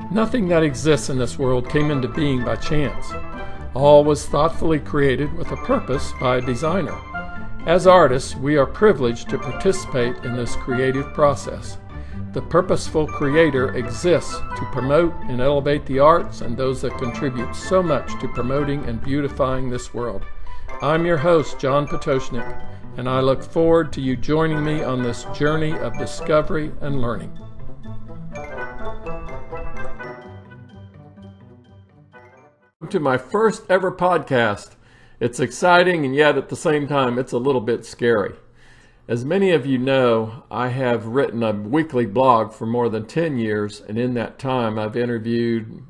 Nothing that exists in this world came into being by chance. All was thoughtfully created with a purpose by a designer. As artists, we are privileged to participate in this creative process. The Purposeful Creator exists to promote and elevate the arts and those that contribute so much to promoting and beautifying this world. I'm your host, John Pototschnik, and I look forward to you joining me on this journey of discovery and learning. Welcome to my first ever podcast. It's exciting, and yet at the same time, it's a little bit scary. As many of you know, I have written a weekly blog for more than 10 years, and in that time, I've interviewed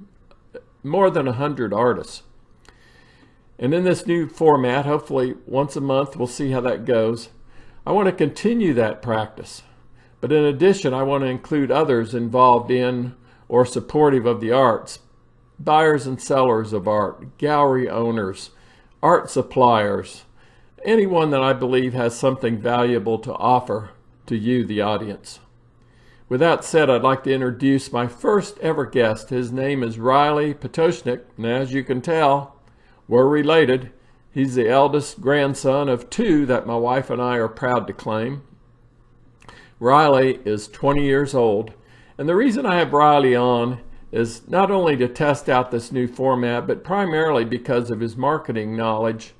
more than 100 artists. And in this new format, hopefully once a month, we'll see how that goes. I want to continue that practice. But in addition, I want to include others involved in or supportive of the arts, buyers and sellers of art, gallery owners, art suppliers, anyone that I believe has something valuable to offer to you, the audience. With that said, I'd like to introduce my first ever guest. His name is Riley Pototschnik, and as you can tell, we're related. He's the eldest grandson of two that my wife and I are proud to claim. Riley is 20 years old, and the reason I have Riley on is not only to test out this new format, but primarily because of his marketing knowledge.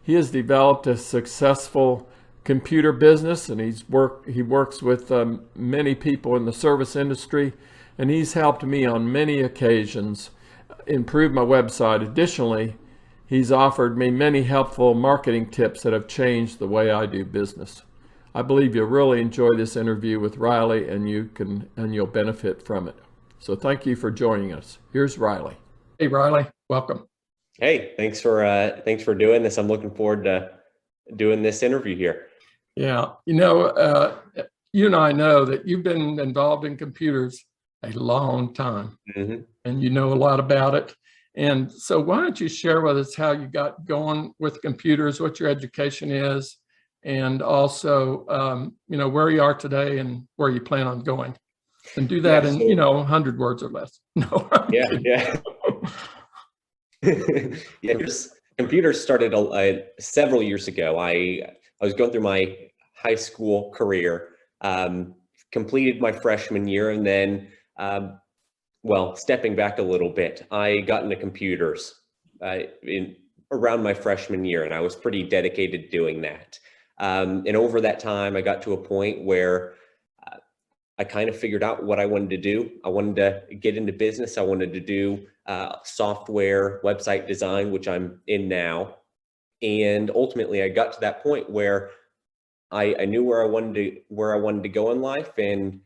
He has developed a successful computer business, and he works with many people in the service industry, and he's helped me on many occasions improve my website. Additionally, he's offered me many helpful marketing tips that have changed the way I do business. I believe you'll really enjoy this interview with Riley, and you'll benefit from it. So thank you for joining us. Here's Riley. Hey, Riley, welcome. Hey, thanks for doing this. I'm looking forward to doing this interview here. Yeah, you and I know that you've been involved in computers a long time, and you know a lot about it. And so why don't you share with us how you got going with computers, what your education is, and also, where you are today and where you plan on going. And do that in 100 words or less. No. Yeah. Computers started several years ago. I was going through my high school career, completed my freshman year, and then, stepping back a little bit, I got into computers around my freshman year, and I was pretty dedicated to doing that. And over that time, I got to a point where I kind of figured out what I wanted to do. I wanted to get into business. I wanted to do software, website design, which I'm in now. And ultimately, I got to that point where I knew where I wanted to go in life. And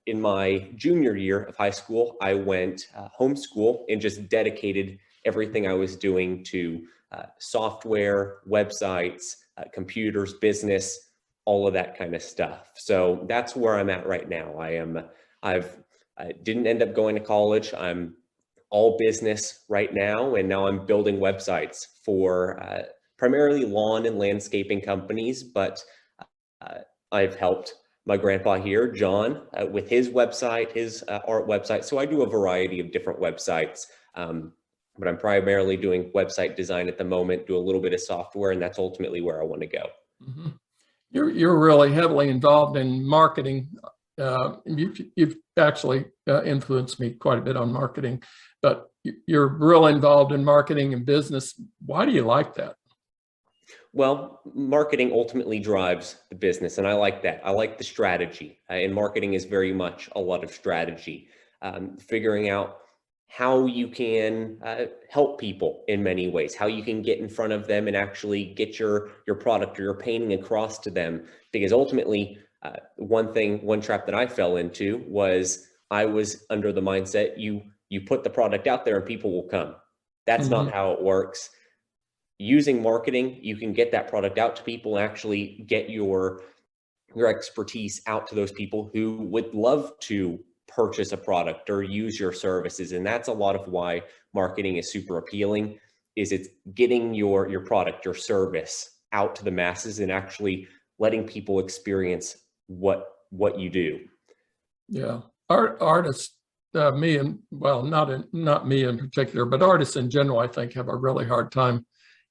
in my junior year of high school, I went homeschool and just dedicated everything I was doing to software, websites, computers, business, all of that kind of stuff. So that's where I'm at right now. I didn't end up going to college. I'm all business right now. And now I'm building websites for primarily lawn and landscaping companies, but I've helped my grandpa here, John, with his website, his art website. So I do a variety of different websites, but I'm primarily doing website design at the moment, do a little bit of software, and that's ultimately where I want to go. Mm-hmm. You're really heavily involved in marketing. You've actually influenced me quite a bit on marketing, but you're really involved in marketing and business. Why do you like that? Well, marketing ultimately drives the business, and I like that. I like the strategy, and marketing is very much a lot of strategy, figuring out how you can help people in many ways, how you can get in front of them and actually get your product or your painting across to them. Because ultimately, one trap that I fell into was I was under the mindset you put the product out there and people will come. That's not how it works. using marketing, you can get that product out to people, actually get your expertise out to those people who would love to purchase a product or use your services. And that's a lot of why marketing is super appealing, is it's getting your product, your service out to the masses and actually letting people experience what you do. Yeah, artists, me and well, not me in particular, but artists in general, I think, have a really hard time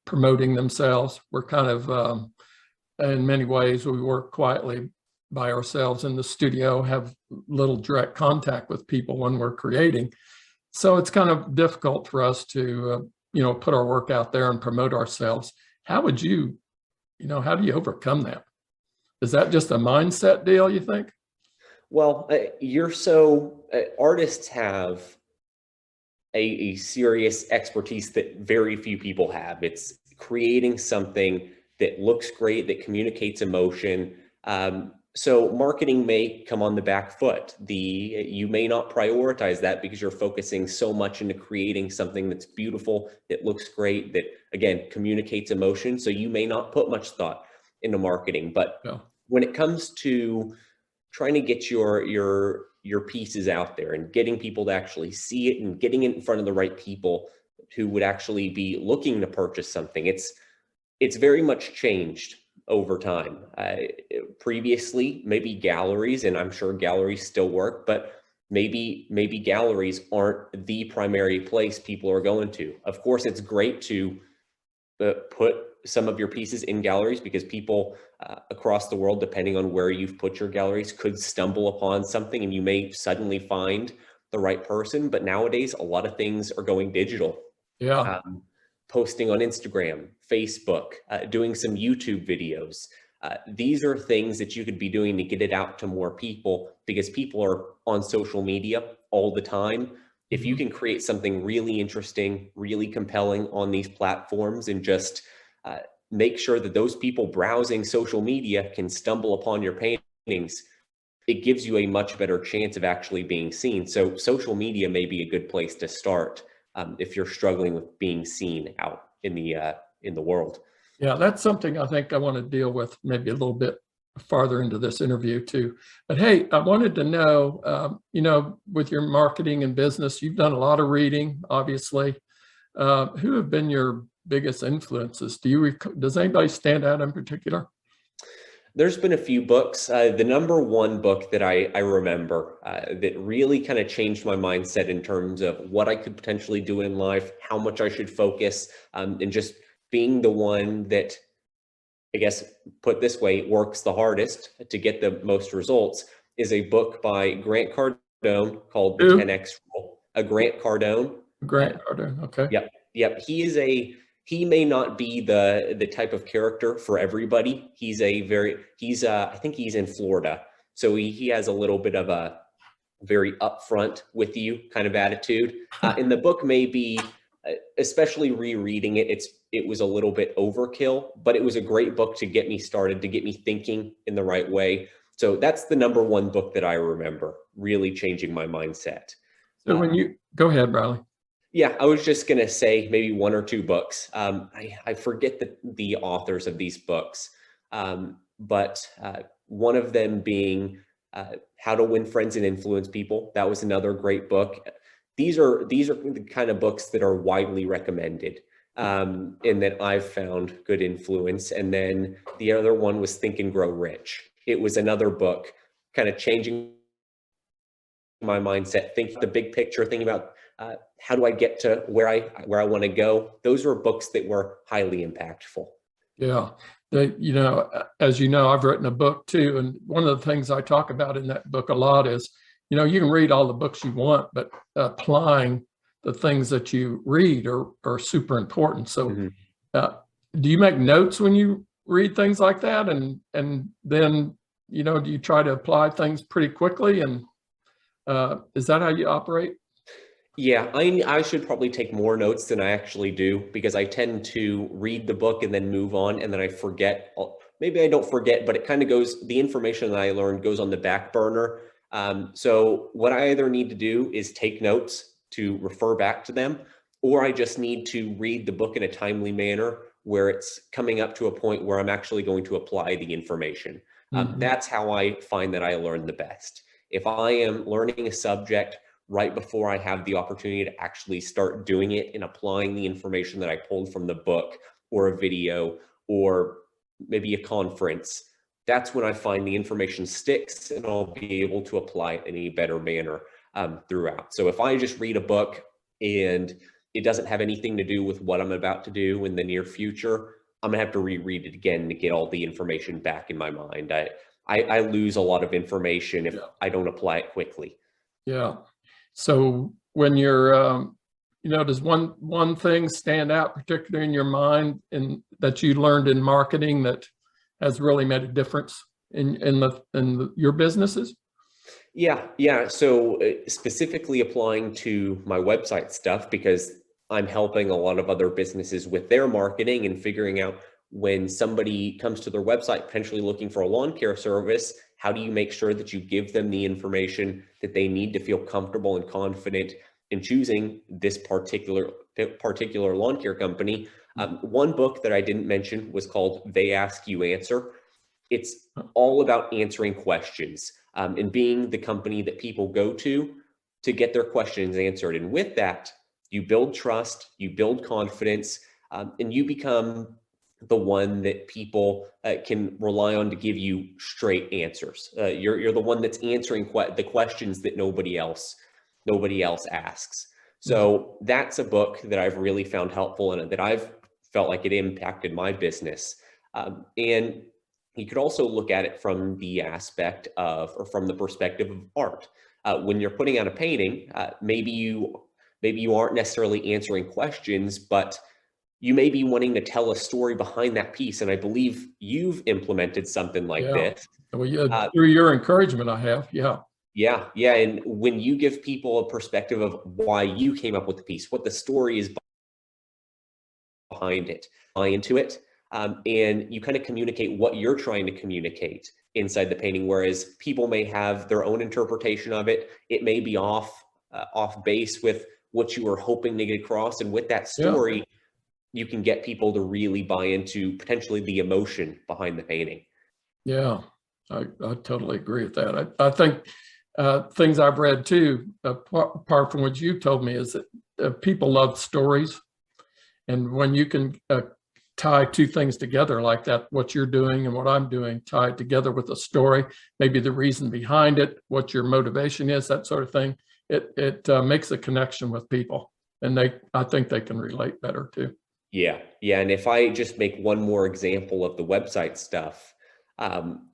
promoting themselves. We're kind of, in many ways, we work quietly by ourselves in the studio, have little direct contact with people when we're creating. So it's kind of difficult for us to, put our work out there and promote ourselves. How would how do you overcome that? Is that just a mindset deal, you think? Well, artists have a serious expertise that very few people have. It's creating something that looks great, that communicates emotion. So marketing may come on the back foot. You may not prioritize that because you're focusing so much into creating something that's beautiful, that looks great, that again communicates emotion. So you may not put much thought into marketing. But Yeah. when it comes to trying to get your pieces out there and getting people to actually see it and getting it in front of the right people who would actually be looking to purchase something, it's very much changed over time. Previously, maybe galleries, and I'm sure galleries still work, but maybe galleries aren't the primary place people are going to. Of course, it's great to put some of your pieces in galleries because people across the world, depending on where you've put your galleries, could stumble upon something and you may suddenly find the right person. But nowadays, a lot of things are going digital. Yeah. Posting on Instagram, Facebook, doing some YouTube videos. These are things that you could be doing to get it out to more people because people are on social media all the time. If you can create something really interesting, really compelling on these platforms and just make sure that those people browsing social media can stumble upon your paintings, it gives you a much better chance of actually being seen. So social media may be a good place to start if you're struggling with being seen out in the world. Yeah, that's something I think I want to deal with maybe a little bit farther into this interview too. But hey, I wanted to know, with your marketing and business, you've done a lot of reading, obviously. Who have been your biggest influences? Does anybody stand out in particular? There's been a few books. The number one book that I remember that really kind of changed my mindset in terms of what I could potentially do in life, how much I should focus, and just being the one that, I guess, put this way, works the hardest to get the most results, is a book by Grant Cardone called The Who? 10X Rule. Grant Cardone. Grant Cardone. Okay. Yep. He may not be the type of character for everybody. I think he's in Florida. So he has a little bit of a very upfront with you kind of attitude. And the book may be, especially rereading it, it was a little bit overkill, but it was a great book to get me started, to get me thinking in the right way. So that's the number one book that I remember really changing my mindset. So go ahead, Bradley. Yeah, I was just going to say maybe one or two books. I forget the authors of these books, but one of them being How to Win Friends and Influence People. That was another great book. These are the kind of books that are widely recommended and that I've found good influence. And then the other one was Think and Grow Rich. It was another book kind of changing my mindset, thinking the big picture, thinking about how do I get to where I want to go. Those were books that were highly impactful. Yeah. As you know, I've written a book too. And one of the things I talk about in that book a lot is, you can read all the books you want, but applying the things that you read are super important. So do you make notes when you read things like that? And then, do you try to apply things pretty quickly? And is that how you operate? Yeah, I should probably take more notes than I actually do because I tend to read the book and then move on and then I forget. Maybe I don't forget, but it kind of the information that I learned goes on the back burner. So what I either need to do is take notes to refer back to them, or I just need to read the book in a timely manner where it's coming up to a point where I'm actually going to apply the information. That's how I find that I learn the best. If I am learning a subject right before I have the opportunity to actually start doing it and applying the information that I pulled from the book or a video or maybe a conference, that's when I find the information sticks and I'll be able to apply it in a better manner throughout. So if I just read a book and it doesn't have anything to do with what I'm about to do in the near future, I'm gonna have to reread it again to get all the information back in my mind. I lose a lot of information if I don't apply it quickly. Yeah. So when you're, does one thing stand out particularly in your mind and that you learned in marketing that has really made a difference in your businesses? Yeah. So specifically applying to my website stuff, because I'm helping a lot of other businesses with their marketing and figuring out when somebody comes to their website potentially looking for a lawn care service, how do you make sure that you give them the information that they need to feel comfortable and confident in choosing this particular lawn care company? One book that I didn't mention was called They Ask You Answer. It's all about answering questions and being the company that people go to get their questions answered. And with that, you build trust, you build confidence, and you become the one that people can rely on to give you straight answers. You're the one that's answering the questions that nobody else asks. So that's a book that I've really found helpful and that I've felt like it impacted my business. And you could also look at it from the aspect of, or from the perspective of art. When you're putting out a painting, maybe you aren't necessarily answering questions, but you may be wanting to tell a story behind that piece. And I believe you've implemented something like this. Well, through your encouragement, I have. Yeah. And when you give people a perspective of why you came up with the piece, what the story is behind it, buy into it, and you kind of communicate what you're trying to communicate inside the painting, whereas people may have their own interpretation of it. It may be off base with what you were hoping to get across. And with that story, you can get people to really buy into potentially the emotion behind the painting. Yeah, I totally agree with that. I think things I've read too, apart from what you told me, is that people love stories. And when you can tie two things together like that, what you're doing and what I'm doing, tie it together with a story, maybe the reason behind it, what your motivation is, that sort of thing, it makes a connection with people. And I think they can relate better too. Yeah. And if I just make one more example of the website stuff,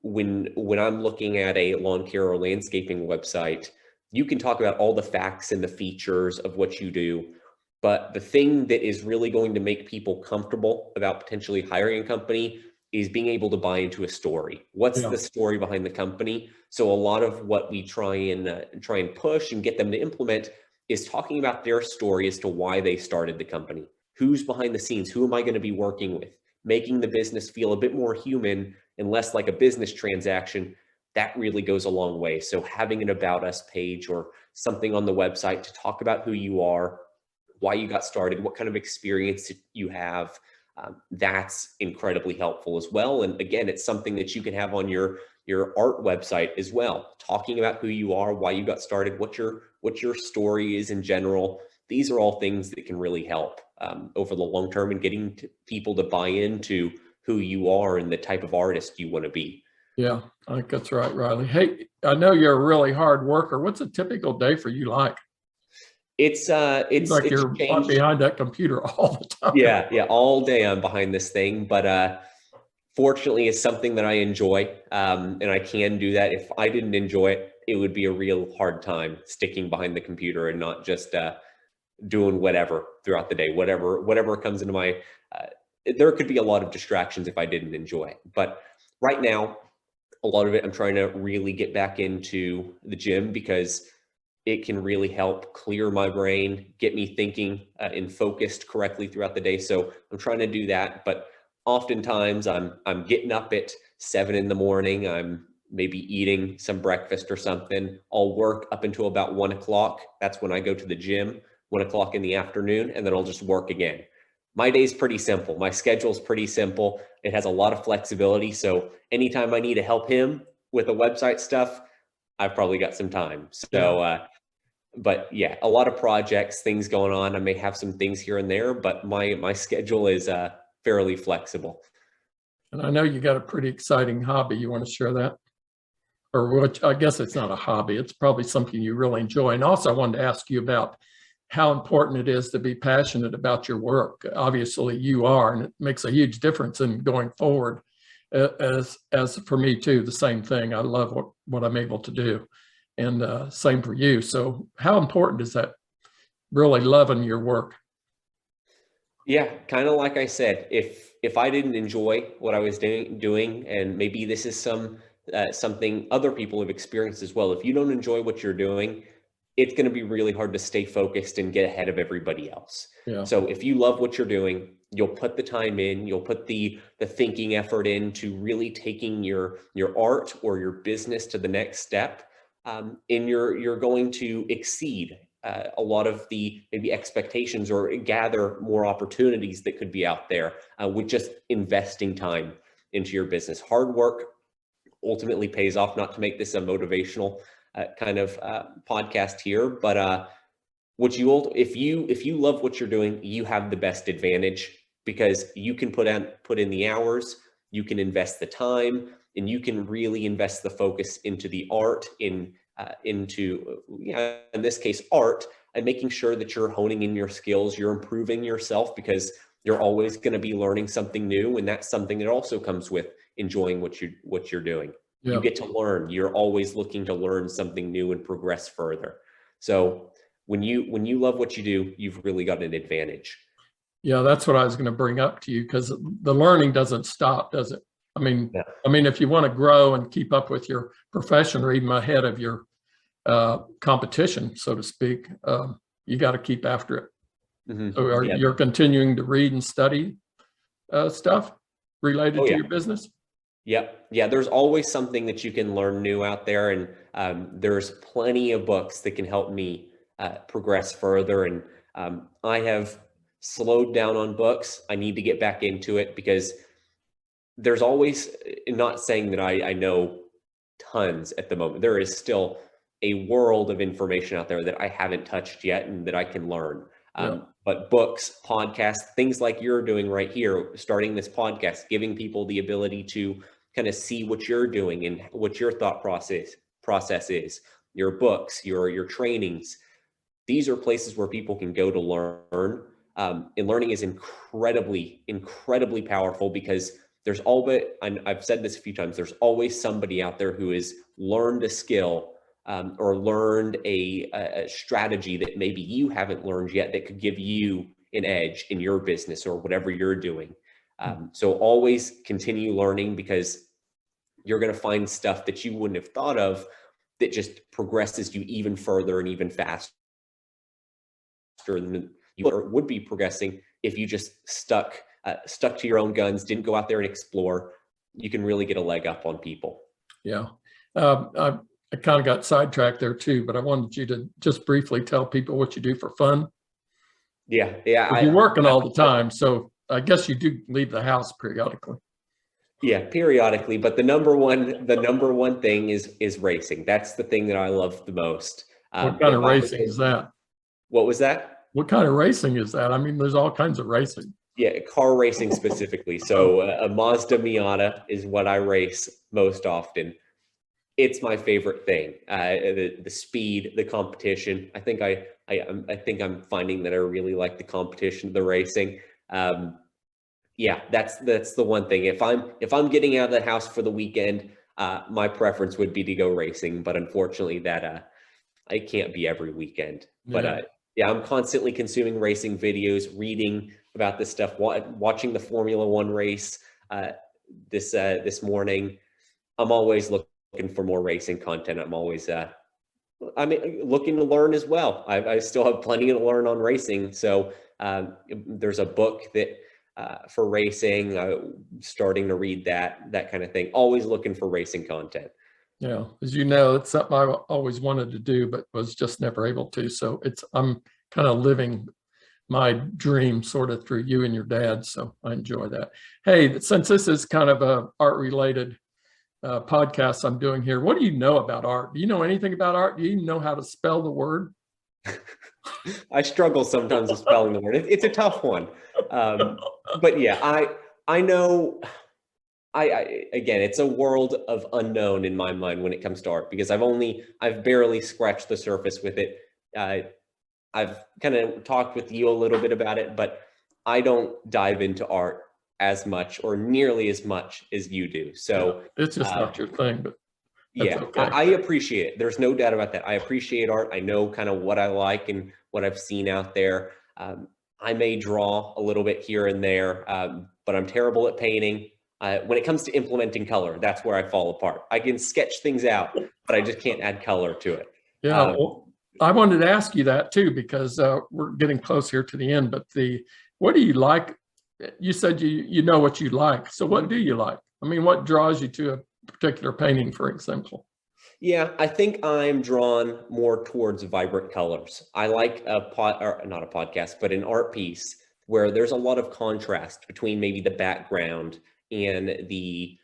when I'm looking at a lawn care or landscaping website, you can talk about all the facts and the features of what you do. But the thing that is really going to make people comfortable about potentially hiring a company is being able to buy into a story. What's the story behind the company? So a lot of what we try and push and get them to implement is talking about their story as to why they started the company. Who's behind the scenes? Who am I going to be working with? Making the business feel a bit more human and less like a business transaction. That really goes a long way. So having an About Us page or something on the website to talk about who you are, why you got started, what kind of experience you have, that's incredibly helpful as well. And again, it's something that you can have on your art website as well, talking about who you are, why you got started, what your story is in general. These are all things that can really help over the long term and getting people to buy into who you are and the type of artist you want to be. Yeah, I think that's right, Riley. Hey, I know you're a really hard worker. What's a typical day for you like? It's like you're changed. Behind that computer all the time. Yeah, all day I'm behind this thing, but fortunately it's something that I enjoy, and I can do that. If I didn't enjoy it, it would be a real hard time sticking behind the computer and not just doing whatever throughout the day, whatever comes into my, there could be a lot of distractions if I didn't enjoy it. But right now, a lot of it, I'm trying to really get back into the gym because it can really help clear my brain, get me thinking and focused correctly throughout the day. So I'm trying to do that, but oftentimes I'm getting up at 7 in the morning. I'm maybe eating some breakfast or something. I'll work up until about 1 o'clock. That's when I go to the gym, 1 o'clock in the afternoon, and then I'll just work again. My day's pretty simple. My schedule's pretty simple. It has a lot of flexibility. So anytime I need to help him with the website stuff, I've probably got some time. Yeah. So, but yeah, a lot of projects, things going on. I may have some things here and there, but my schedule is fairly flexible. And I know you got a pretty exciting hobby. You want to share that? Or which, I guess it's not a hobby. It's probably something you really enjoy. And also I wanted to ask you about how important it is to be passionate about your work. Obviously you are, and it makes a huge difference in going forward. As for me too, the same thing. I love what I'm able to do, and same for you. So how important is that, really loving your work? Yeah, kind of like I said, if I didn't enjoy what I was doing, and maybe this is something other people have experienced as well. If you don't enjoy what you're doing, it's going to be really hard to stay focused and get ahead of everybody else. Yeah. So if you love what you're doing, you'll put the time in, you'll put the thinking effort into really taking your art or your business to the next step, and you're going to exceed a lot of the maybe expectations or gather more opportunities that could be out there with just investing time into your business. Hard work ultimately pays off. Not to make this a motivational kind of podcast here, but if you love what you're doing, you have the best advantage because you can put in the hours, you can invest the time, and you can really invest the focus into the art, into in this case art, and making sure that you're honing in your skills, you're improving yourself, because you're always going to be learning something new, and that's something that also comes with enjoying what you're doing. Yeah. You get to learn. You're always looking to learn something new and progress further. So when you love what you do, you've really got an advantage. Yeah, that's what I was going to bring up to you, because the learning doesn't stop, does it? I mean, Yeah. if you want to grow and keep up with your profession, or even ahead of your competition, so to speak, you got to keep after it. Mm-hmm. So you're continuing to read and study stuff related to your business? Yep. Yeah, there's always something that you can learn new out there, and there's plenty of books that can help me progress further. And I have slowed down on books. I need to get back into it because there's always, not saying that I know tons at the moment. There is still a world of information out there that I haven't touched yet and that I can learn. But books, podcasts, things like you're doing right here, starting this podcast, giving people the ability to kind of see what you're doing and what your thought process is, your books, your trainings. These are places where people can go to learn. And learning is incredibly, incredibly powerful, because there's always, and I've said this a few times, there's always somebody out there who has learned a skill or learned a strategy that maybe you haven't learned yet that could give you an edge in your business or whatever you're doing. So always continue learning, because you're going to find stuff that you wouldn't have thought of that just progresses you even further and even faster than you would be progressing if you just stuck to your own guns, didn't go out there and explore. You can really get a leg up on people. Yeah. I kind of got sidetracked there too, but I wanted you to just briefly tell people what you do for fun. Yeah. You're working all the time, so I guess you do leave the house periodically. Yeah, periodically, but the number one thing is racing. That's the thing that I love the most. What kind of racing is that? What was that? What kind of racing is that? There's all kinds of racing. Yeah, car racing specifically. So a Mazda Miata is what I race most often. It's my favorite thing. The speed, the competition. I think I'm finding that I really like the competition, the racing. Yeah, that's the one thing. If I'm getting out of the house for the weekend, my preference would be to go racing, but unfortunately that I can't be every weekend. But yeah, I'm constantly consuming racing videos, reading about this stuff, watching the Formula One race this morning. I'm always looking for more racing content. I'm always looking to learn as well. I still have plenty to learn on racing. So there's a book that for racing, starting to read that kind of thing. Always looking for racing content. Yeah, as you know, it's something I always wanted to do, but was just never able to. So I'm kind of living my dream sort of through you and your dad. So I enjoy that. Hey, since this is kind of a art related podcast I'm doing here, what do you know about art? Do you know anything about art? Do you know how to spell the word? I struggle sometimes with spelling the word. It's a tough one. But yeah, I know. Again, it's a world of unknown in my mind when it comes to art, because I've barely scratched the surface with it. I've kind of talked with you a little bit about it, but I don't dive into art as much or nearly as much as you do. So yeah, it's just not your thing, but yeah, okay. I appreciate it. There's no doubt about that. I appreciate art. I know kind of what I like and what I've seen out there. I may draw a little bit here and there, but I'm terrible at painting. When it comes to implementing color, that's where I fall apart. I can sketch things out, but I just can't add color to it. Yeah, well, I wanted to ask you that too, because we're getting close here to the end. But what do you like? You said you know what you like. So what do you like? I mean, what draws you to a particular painting, for example? Yeah, I think I'm drawn more towards vibrant colors. I like or not a podcast, but an art piece where there's a lot of contrast between maybe the background and the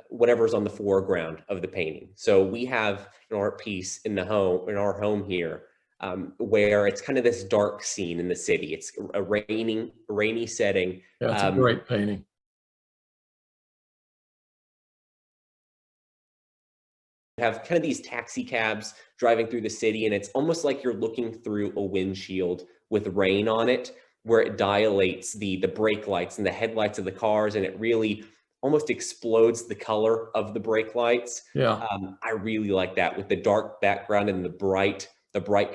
whatever's on the foreground of the painting. So we have an art piece in our home here, where it's kind of this dark scene in the city. It's a rainy setting. Yeah, it's a great painting. Have kind of these taxi cabs driving through the city, and it's almost like you're looking through a windshield with rain on it, where it dilates the brake lights and the headlights of the cars, and it really almost explodes the color of the brake lights. Yeah. I really like that, with the dark background and the bright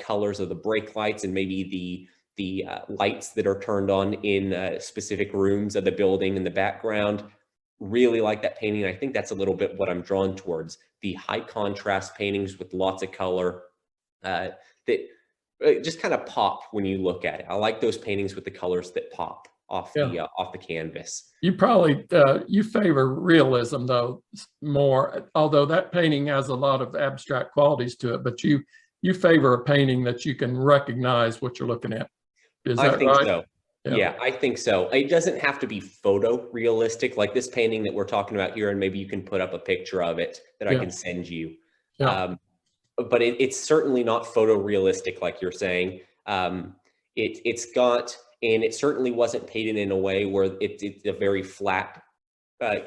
colors of the brake lights, and maybe the lights that are turned on in specific rooms of the building in the background. Really like that painting. I think that's a little bit what I'm drawn towards, the high contrast paintings with lots of color that just kind of pop when you look at it. I like those paintings with the colors that pop off the canvas. You probably you favor realism though more, although that painting has a lot of abstract qualities to it, but you favor a painting that you can recognize what you're looking at. Is that right? I think so. Yeah, I think so. It doesn't have to be photorealistic like this painting that we're talking about here, and maybe you can put up a picture of it that I can send you. But it's certainly not photorealistic like you're saying. It's got, and it certainly wasn't painted in a way where it's a very flat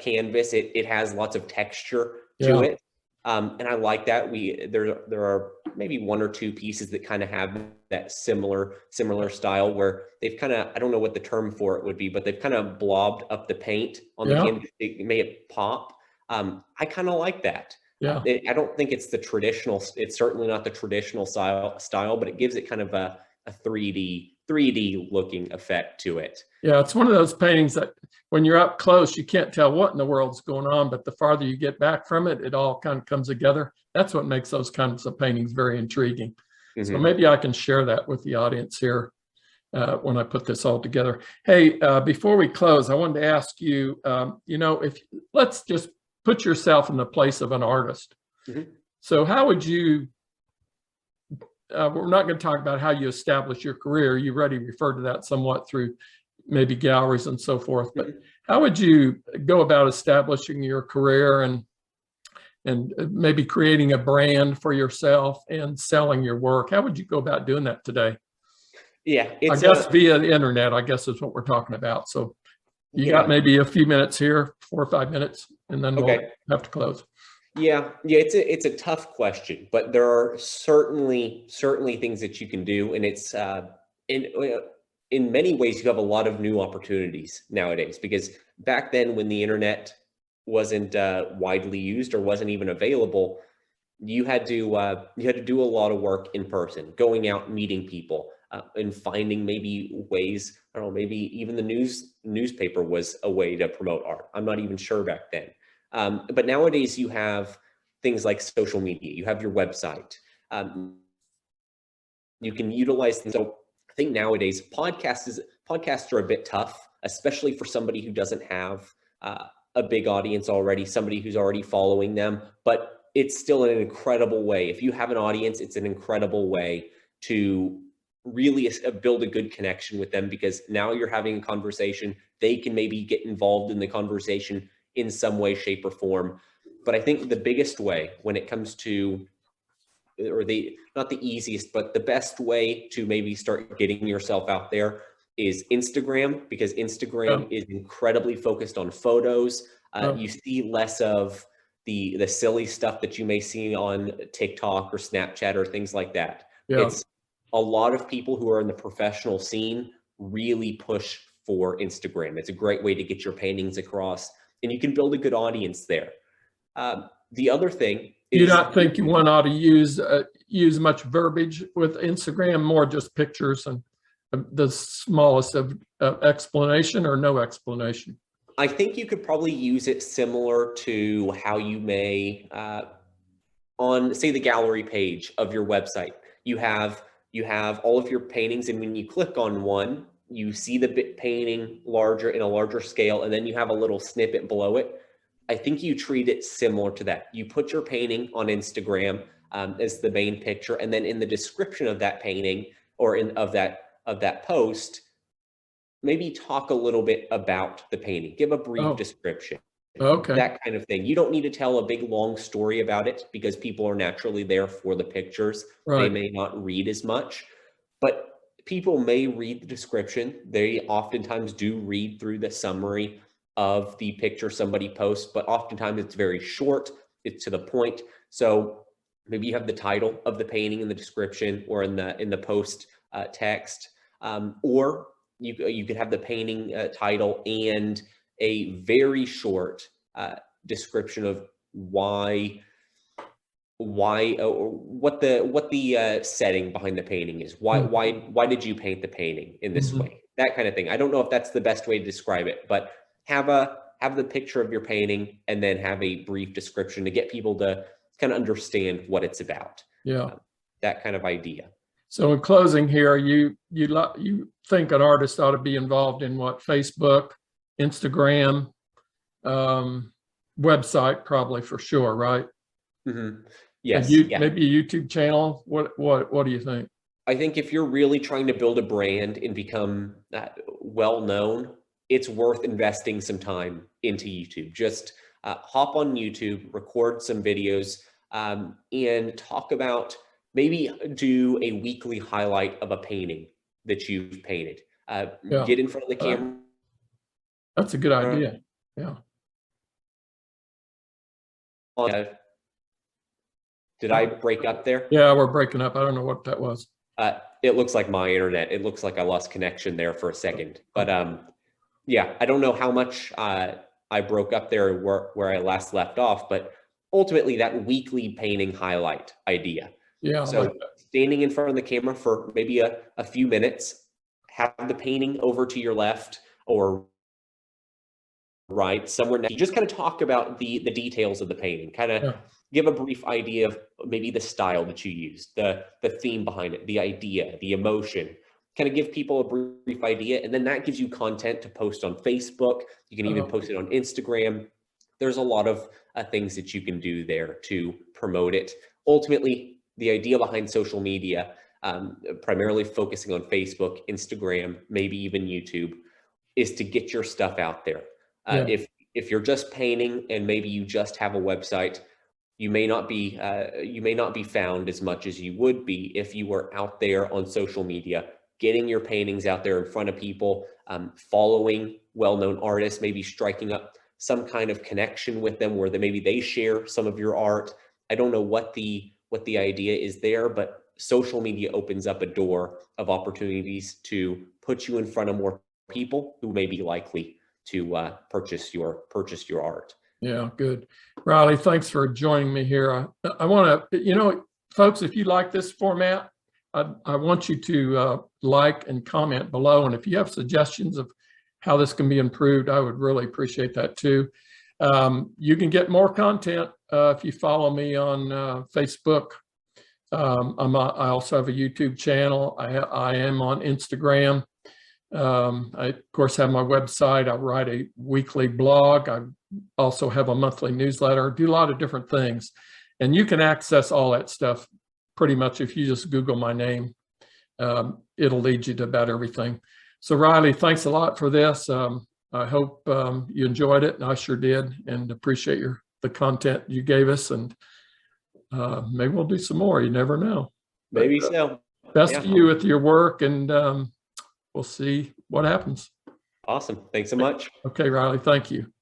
canvas. It has lots of texture to it. And I like that. There are maybe one or two pieces that kind of have that similar style, where they've kind of, I don't know what the term for it would be, but they've kind of blobbed up the paint on the canvas. It made pop. I kind of like that. Yeah. I don't think it's the traditional. It's certainly not the traditional style, but it gives it kind of a 3D looking effect to it. Yeah, it's one of those paintings that when you're up close, you can't tell what in the world's going on, but the farther you get back from it, it all kind of comes together. That's what makes those kinds of paintings very intriguing. Mm-hmm. So maybe I can share that with the audience here when I put this all together. Hey, before we close, I wanted to ask you, if let's just put yourself in the place of an artist. Mm-hmm. So how would you, we're not going to talk about how you establish your career. You already referred to that somewhat through maybe galleries and so forth, but how would you go about establishing your career and maybe creating a brand for yourself and selling your work? How would you go about doing that today? Yeah, I guess via the internet, I guess is what we're talking about. So you got maybe a few minutes here, 4 or 5 minutes, and then we'll have to close. Yeah, it's a tough question, but there are certainly things that you can do, and it's in many ways you have a lot of new opportunities nowadays, because back then when the internet wasn't widely used or wasn't even available, you had to do a lot of work in person, going out, meeting people, and finding maybe ways. I don't know, maybe even the newspaper was a way to promote art. I'm not even sure back then. But nowadays you have things like social media, you have your website, you can utilize things. So I think nowadays podcasts are a bit tough, especially for somebody who doesn't have a big audience already, somebody who's already following them, but it's still an incredible way. If you have an audience, it's an incredible way to really build a good connection with them, because now you're having a conversation. They can maybe get involved in the conversation in some way, shape, or form. But I think the biggest way when it comes to, or not the easiest, but the best way to maybe start getting yourself out there is Instagram, because Instagram is incredibly focused on photos. You see less of the silly stuff that you may see on TikTok or Snapchat or things like that. It's a lot of people who are in the professional scene really push for Instagram. It's a great way to get your paintings across, and you can build a good audience there. The other thing is, you not think one ought to use much verbiage with Instagram, more just pictures and the smallest of explanation or no explanation? I think you could probably use it similar to how you may on, say, the gallery page of your website. You have all of your paintings, and when you click on one, you see the painting larger, in a larger scale, and then you have a little snippet below it. I think you treat it similar to that. You put your painting on Instagram as the main picture, and then in the description of that painting, or of that post, maybe talk a little bit about the painting. Give a brief description. Okay. That kind of thing. You don't need to tell a big long story about it, because people are naturally there for the pictures. Right. They may not read as much, but people may read the description. They oftentimes do read through the summary of the picture somebody posts, but oftentimes it's very short, it's to the point. So maybe you have the title of the painting in the description or in the post text, or you could have the painting title and a very short description of what the setting behind the painting is. Why did you paint the painting in this way? That kind of thing. I don't know if that's the best way to describe it, but have the picture of your painting and then have a brief description to get people to kind of understand what it's about. That kind of idea. So in closing here, you think an artist ought to be involved in what? Facebook, Instagram, website, probably, for sure, right? Yes. Maybe a YouTube channel. What do you think? I think if you're really trying to build a brand and become well known, it's worth investing some time into YouTube. Just hop on YouTube, record some videos, and talk about, maybe do a weekly highlight of a painting that you've painted. Get in front of the camera. That's a good idea. Did I break up there? Yeah, we're breaking up. I don't know what that was. It looks like my internet. It looks like I lost connection there for a second. But yeah, I don't know how much I broke up there where I last left off, but ultimately that weekly painting highlight idea. So standing in front of the camera for maybe a few minutes, have the painting over to your left or right, somewhere next. Just kind of talk about the details of the painting, kind of give a brief idea of maybe the style that you used, the theme behind it, the idea, the emotion. Kind of give people a brief idea, and then that gives you content to post on Facebook. You can even post it on Instagram. There's a lot of things that you can do there to promote it. Ultimately, the idea behind social media, primarily focusing on Facebook, Instagram, maybe even YouTube, is to get your stuff out there. If you're just painting and maybe you just have a website, you may not be found as much as you would be if you were out there on social media, getting your paintings out there in front of people, following well-known artists, maybe striking up some kind of connection with them where maybe they share some of your art. I don't know what the idea is there, but social media opens up a door of opportunities to put you in front of more people who may be likely to purchase your art. Yeah, good. Riley, thanks for joining me here. I want to, folks, if you like this format, I want you to like and comment below. And if you have suggestions of how this can be improved, I would really appreciate that too. You can get more content if you follow me on Facebook. I also have a YouTube channel. I am on Instagram. I, of course, have my website. I write a weekly blog. I also have a monthly newsletter. I do a lot of different things. And you can access all that stuff pretty much if you just Google my name. it'll lead you to about everything. So Riley, thanks a lot for this. I hope you enjoyed it, and I sure did, and appreciate the content you gave us. And maybe we'll do some more. You never know. Maybe so. Best to you with your work, and we'll see what happens. Awesome. Thanks so much. Okay, Riley, thank you.